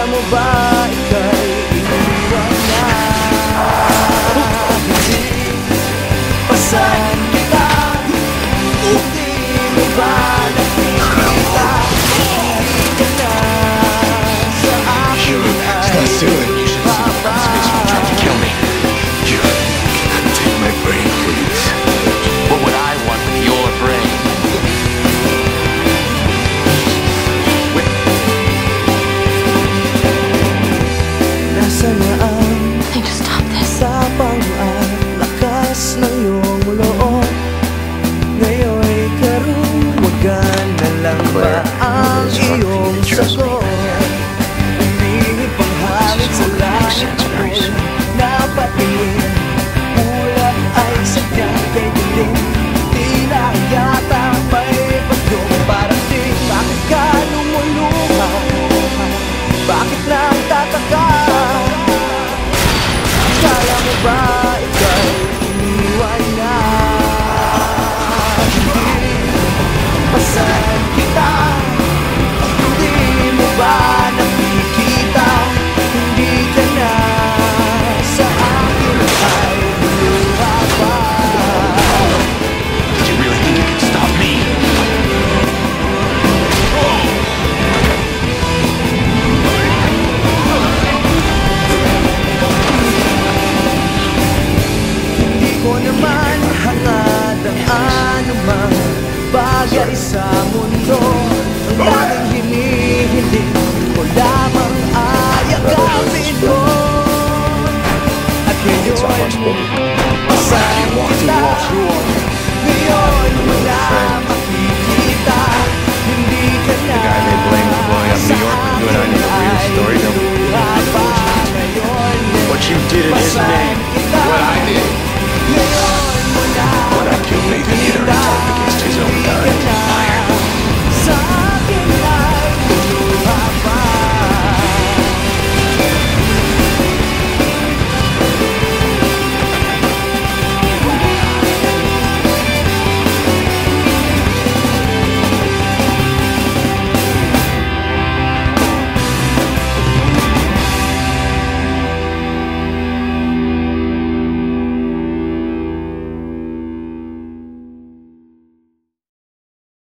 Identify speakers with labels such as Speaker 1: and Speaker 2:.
Speaker 1: Kala mo ba ika'y iniwan na? Hindi pasan kita. Hindi mo ba nakikita? Hindi ka na sa akin ay tapang at lakas ng iyong loob. Ngayon'y karuwagan na lang ba ang iyong sagot? Umihip ang hangin sa langit mo'y napatingin. Ulap ay sadyang kay dilim. Tila yata may bagong parating. Bakit ka lumuluha? Bakit nagtataka? Kala mo ba ika'y iniwan na? Hindi pasan kita. Hindi mo ba nakikita? Hindi ka na sa akin ay luha pa.
Speaker 2: Did you really think you could stop me?
Speaker 1: Ko naman hangad ang anumang bagay sa mundo. Ang tanging hinihiling ko lamang ay agapin mo. At ngayon